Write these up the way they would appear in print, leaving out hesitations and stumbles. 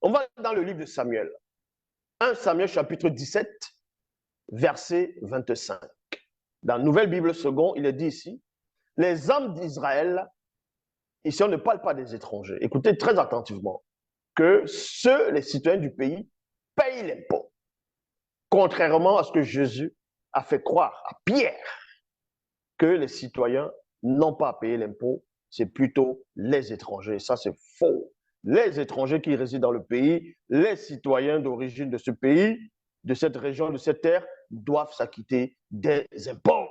On va dans le livre de Samuel. 1 Samuel chapitre 17, verset 25. Dans la Nouvelle Bible seconde, il est dit ici, les hommes d'Israël, ici on ne parle pas des étrangers, écoutez très attentivement, que les citoyens du pays, payent l'impôt. Contrairement à ce que Jésus a fait croire à Pierre, que les citoyens n'ont pas à payer l'impôt, c'est plutôt les étrangers. Ça, c'est faux. Les étrangers qui résident dans le pays, les citoyens d'origine de ce pays, de cette région, de cette terre, doivent s'acquitter des impôts.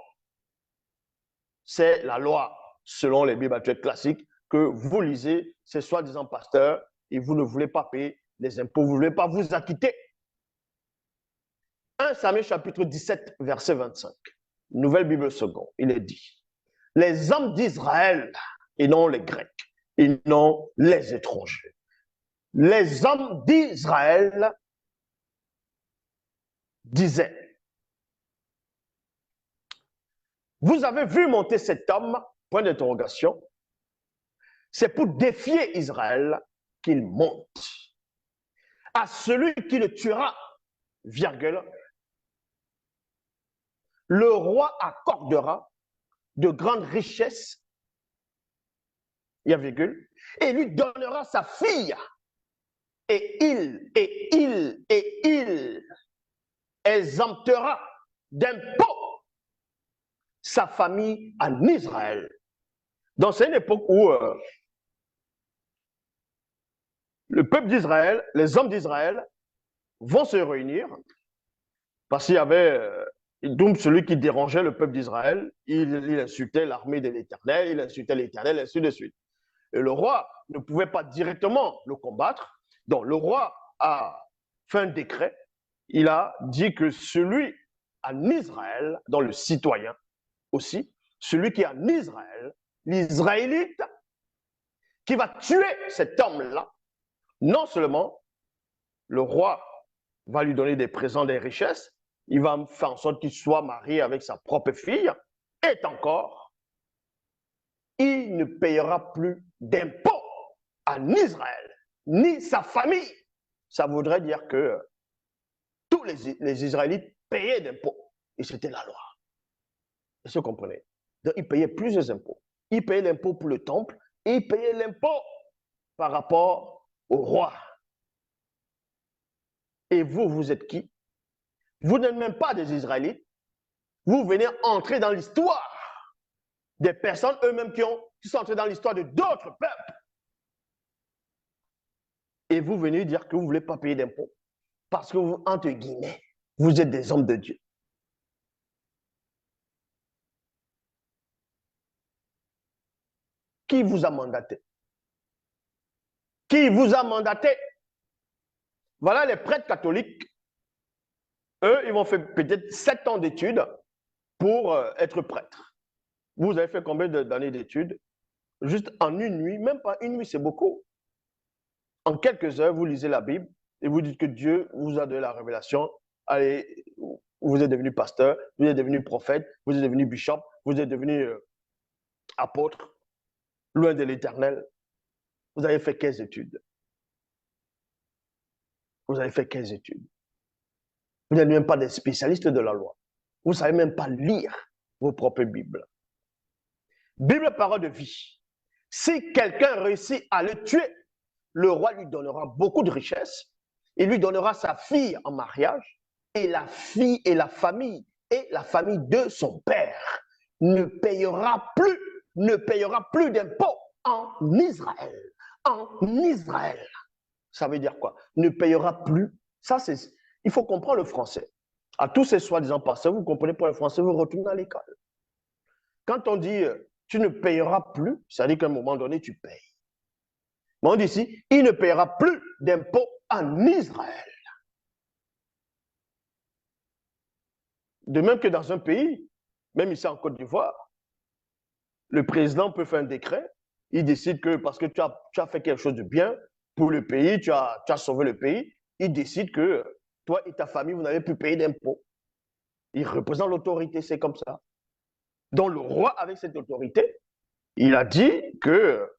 C'est la loi, selon les Bibles actuelles classiques, que vous lisez, ces soi-disant pasteurs, et vous ne voulez pas payer les impôts, vous ne voulez pas vous acquitter. 1 Samuel chapitre 17, verset 25. Nouvelle Bible seconde, il est dit, les hommes d'Israël, et non les Grecs, et non les étrangers. Les hommes d'Israël disaient, vous avez vu monter cet homme, point d'interrogation, c'est pour défier Israël qu'il monte. À celui qui le tuera, virgule, le roi accordera de grandes richesses, il y a virgule, et lui donnera sa fille. Et il exemptera d'impôts sa famille en Israël. Donc c'est une époque où le peuple d'Israël, les hommes d'Israël vont se réunir parce qu'il y avait donc celui qui dérangeait le peuple d'Israël, il insultait l'armée de l'Éternel, il insultait l'Éternel, et ainsi de suite. Et le roi ne pouvait pas directement le combattre. Donc le roi a fait un décret. Il a dit que celui en Israël, dans le citoyen aussi, celui qui est en Israël, l'Israélite, qui va tuer cet homme-là, non seulement le roi va lui donner des présents, des richesses, il va faire en sorte qu'il soit marié avec sa propre fille, et encore, il ne payera plus d'impôts en Israël, ni sa famille. Ça voudrait dire que tous les Israélites payaient d'impôts, et c'était la loi. Est-ce que vous comprenez? Donc, ils payaient plusieurs impôts. Ils payaient l'impôt pour le temple, et ils payaient l'impôt par rapport au roi. Et vous, vous êtes qui? Vous n'êtes même pas des Israélites. Vous venez entrer dans l'histoire des personnes eux-mêmes qui sont entrées dans l'histoire de d'autres peuples. Et vous venez dire que vous ne voulez pas payer d'impôts parce que vous, entre guillemets, vous êtes des hommes de Dieu. Qui vous a mandaté? Qui vous a mandaté? Voilà les prêtres catholiques. Eux, ils vont faire peut-être 7 ans d'études pour être prêtres. Vous avez fait combien d'années d'études? Juste en une nuit, même pas une nuit, c'est beaucoup. En quelques heures, vous lisez la Bible et vous dites que Dieu vous a donné la révélation. Allez, vous êtes devenu pasteur, vous êtes devenu prophète, vous êtes devenu bishop, vous êtes devenu apôtre, loin de l'Éternel. Vous avez fait 15 études. Vous avez fait 15 études. Vous n'êtes même pas des spécialistes de la loi. Vous ne savez même pas lire vos propres Bibles. Bible, parole de vie. Si quelqu'un réussit à le tuer, le roi lui donnera beaucoup de richesses. Il lui donnera sa fille en mariage et la fille et la famille de son père ne payera plus d'impôts en Israël. En Israël. Ça veut dire quoi? Ne payera plus. Ça, c'est. Il faut comprendre le français. À tous ces soi-disant pasteurs, vous ne comprenez pas le français, vous retournez à l'école. Quand on dit tu ne payeras plus, ça veut dire qu'à un moment donné, tu payes. Mais on dit ici, il ne payera plus d'impôts en Israël. De même que dans un pays, même ici en Côte d'Ivoire, le président peut faire un décret, il décide que parce que tu as fait quelque chose de bien pour le pays, tu as sauvé le pays, il décide que toi et ta famille, vous n'avez plus payé d'impôts. Il représente l'autorité, c'est comme ça. Donc le roi, avec cette autorité, il a dit que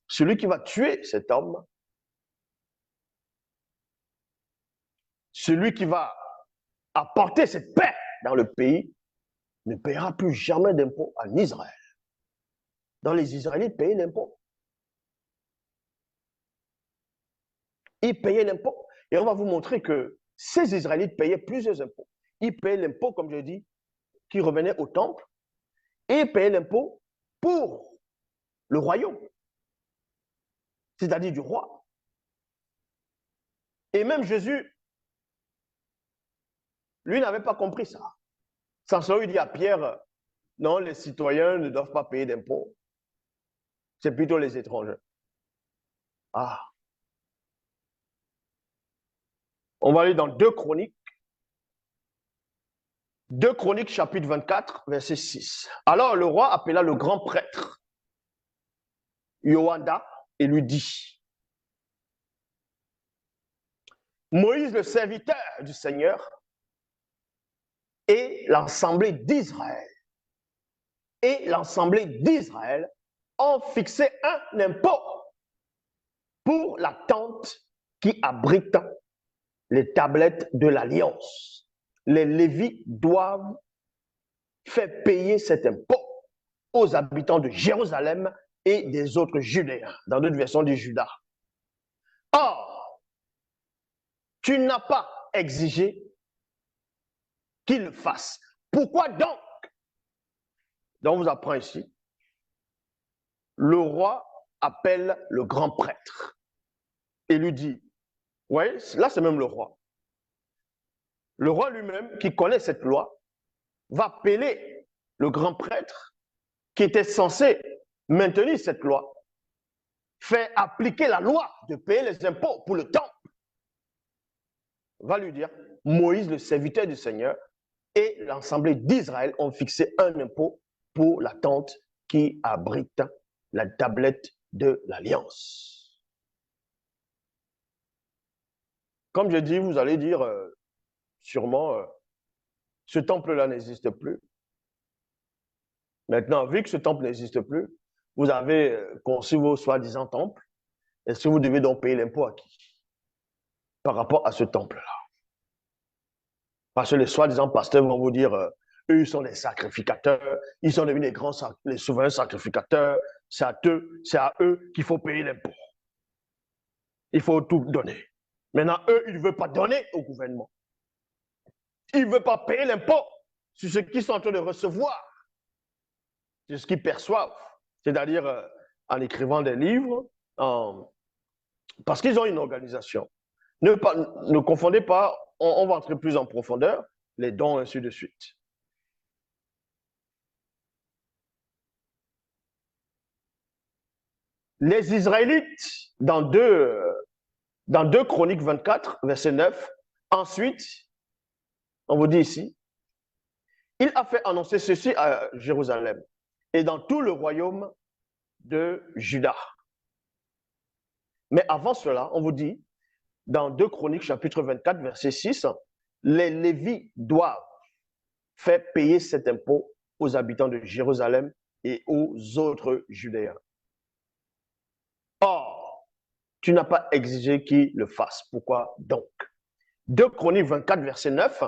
celui qui va tuer cet homme celui qui va apporter cette paix dans le pays ne paiera plus jamais d'impôt en Israël. Donc les Israélites payaient l'impôt. Ils payaient l'impôt. Et on va vous montrer que ces Israélites payaient plusieurs impôts. Ils payaient l'impôt, comme je dis, qui revenait au temple, et ils payaient l'impôt pour le royaume, c'est-à-dire du roi. Et même Jésus, lui, n'avait pas compris ça. Samson, il dit à Pierre, non, les citoyens ne doivent pas payer d'impôts. C'est plutôt les étrangers. Ah. On va aller dans 2 Chroniques. 2 Chroniques, chapitre 24, verset 6. Alors le roi appela le grand prêtre, Yoanda, et lui dit, Moïse, le serviteur du Seigneur, et l'assemblée d'Israël, ont fixé un impôt pour la tente qui abrite les tablettes de l'Alliance. Les Lévites doivent faire payer cet impôt aux habitants de Jérusalem et des autres Judéens, dans d'autres versions du Juda. Or, tu n'as pas exigé qu'il le fasse. Pourquoi donc? Donc, on vous apprend ici. Le roi appelle le grand prêtre et lui dit, oui, là c'est même le roi. Le roi lui-même, qui connaît cette loi, va appeler le grand prêtre qui était censé maintenir cette loi, faire appliquer la loi de payer les impôts pour le temple, va lui dire, Moïse, le serviteur du Seigneur, et l'assemblée d'Israël ont fixé un impôt pour la tente qui abrite la tablette de l'Alliance. Comme je dis, vous allez dire sûrement, ce temple-là n'existe plus. Maintenant, vu que ce temple n'existe plus, vous avez conçu vos soi-disant temples. Est-ce que vous devez donc payer l'impôt à qui? Par rapport à ce temple-là. Parce que les soi-disant pasteurs vont vous dire, eux, ils sont des sacrificateurs, ils sont devenus les souverains sacrificateurs, c'est à eux qu'il faut payer l'impôt. Il faut tout donner. Maintenant, eux, ils ne veulent pas donner au gouvernement. Ils ne veulent pas payer l'impôt sur ce qu'ils sont en train de recevoir, sur ce qu'ils perçoivent. C'est-à-dire en écrivant des livres, parce qu'ils ont une organisation. Ne confondez pas, on va entrer plus en profondeur, les dons, ainsi de suite. Les Israélites, dans 2 Chroniques 24, verset 9, ensuite, on vous dit ici, il a fait annoncer ceci à Jérusalem et dans tout le royaume de Juda. Mais avant cela, on vous dit, dans 2 Chroniques, chapitre 24, verset 6, les Lévites doivent faire payer cet impôt aux habitants de Jérusalem et aux autres Judéens. Or, tu n'as pas exigé qu'ils le fassent. Pourquoi donc? 2 Chroniques 24, verset 9.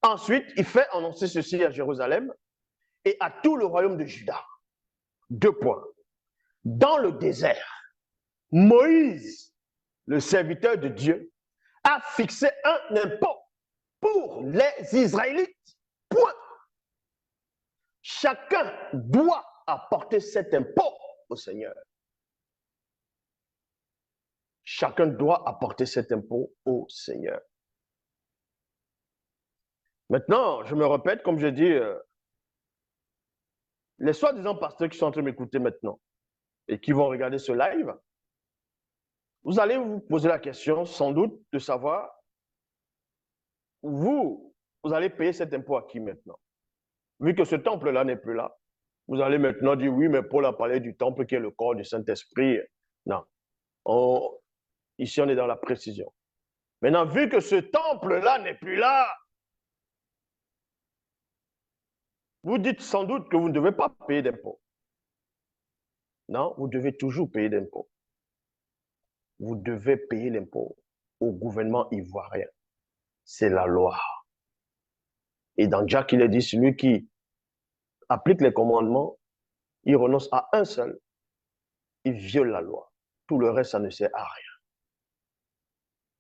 Ensuite, il fait annoncer ceci à Jérusalem et à tout le royaume de Juda. 2 points. Dans le désert, Moïse, le serviteur de Dieu, a fixé un impôt pour les Israélites. Point. Chacun doit apporter cet impôt au Seigneur. Chacun doit apporter cet impôt au Seigneur. Maintenant, je me répète, comme je dis, les soi-disant pasteurs qui sont en train de m'écouter maintenant et qui vont regarder ce live, vous allez vous poser la question, sans doute, de savoir, vous allez payer cet impôt à qui maintenant? Vu que ce temple-là n'est plus là, vous allez maintenant dire, oui, mais Paul a parlé du temple qui est le corps du Saint-Esprit. Non. Ici, on est dans la précision. Maintenant, vu que ce temple-là n'est plus là, vous dites sans doute que vous ne devez pas payer d'impôts. Non, vous devez toujours payer d'impôts. Vous devez payer l'impôt au gouvernement ivoirien. c'est la loi. Et dans Jacques, il est dit, celui qui applique les commandements, il renonce à un seul, il viole la loi. Tout le reste, ça ne sert à rien.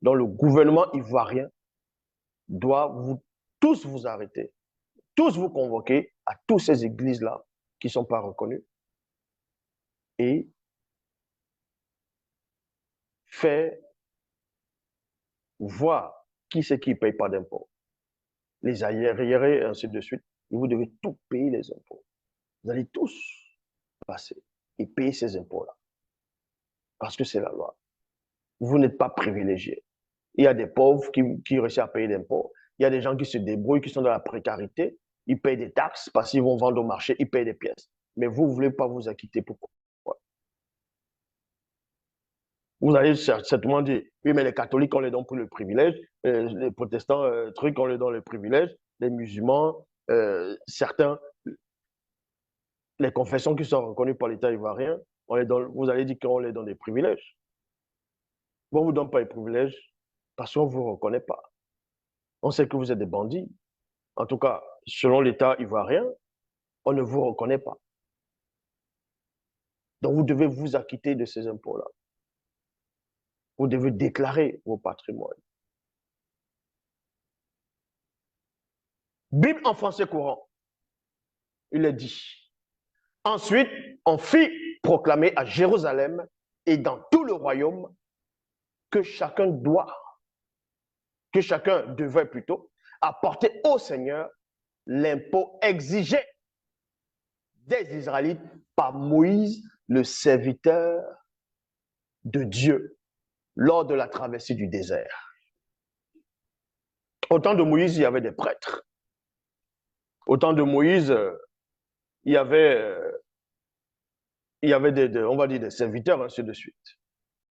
Donc le gouvernement ivoirien doit tous vous arrêter, tous vous convoquer à toutes ces églises-là qui ne sont pas reconnues et faire voir qui c'est qui ne paye pas d'impôts. Les arriérés, et ainsi de suite. Et vous devez tout payer les impôts. Vous allez tous passer et payer ces impôts-là. Parce que c'est la loi. Vous n'êtes pas privilégiés. Il y a des pauvres qui réussissent à payer d'impôts. Il y a des gens qui se débrouillent, qui sont dans la précarité. Ils payent des taxes parce qu'ils vont vendre au marché, ils payent des pièces. Mais vous ne voulez pas vous acquitter. Pourquoi? Vous allez certainement dire, oui, mais les catholiques, on les donne pour le privilège, les protestants, on les donne le privilège, les musulmans, certains, les confessions qui sont reconnues par l'État ivoirien, vous allez dire qu'on les donne des privilèges. Bon, on ne vous donne pas les privilèges parce qu'on ne vous reconnaît pas. On sait que vous êtes des bandits. En tout cas, selon l'État ivoirien, on ne vous reconnaît pas. Donc, vous devez vous acquitter de ces impôts-là. Vous devez déclarer vos patrimoines. Bible en français courant, il est dit. Ensuite, on fit proclamer à Jérusalem et dans tout le royaume que chacun devait plutôt apporter au Seigneur l'impôt exigé des Israélites par Moïse, le serviteur de Dieu, lors de la traversée du désert. Au temps de Moïse, il y avait des prêtres. Au temps de Moïse, il y avait on va dire des serviteurs, ainsi de suite.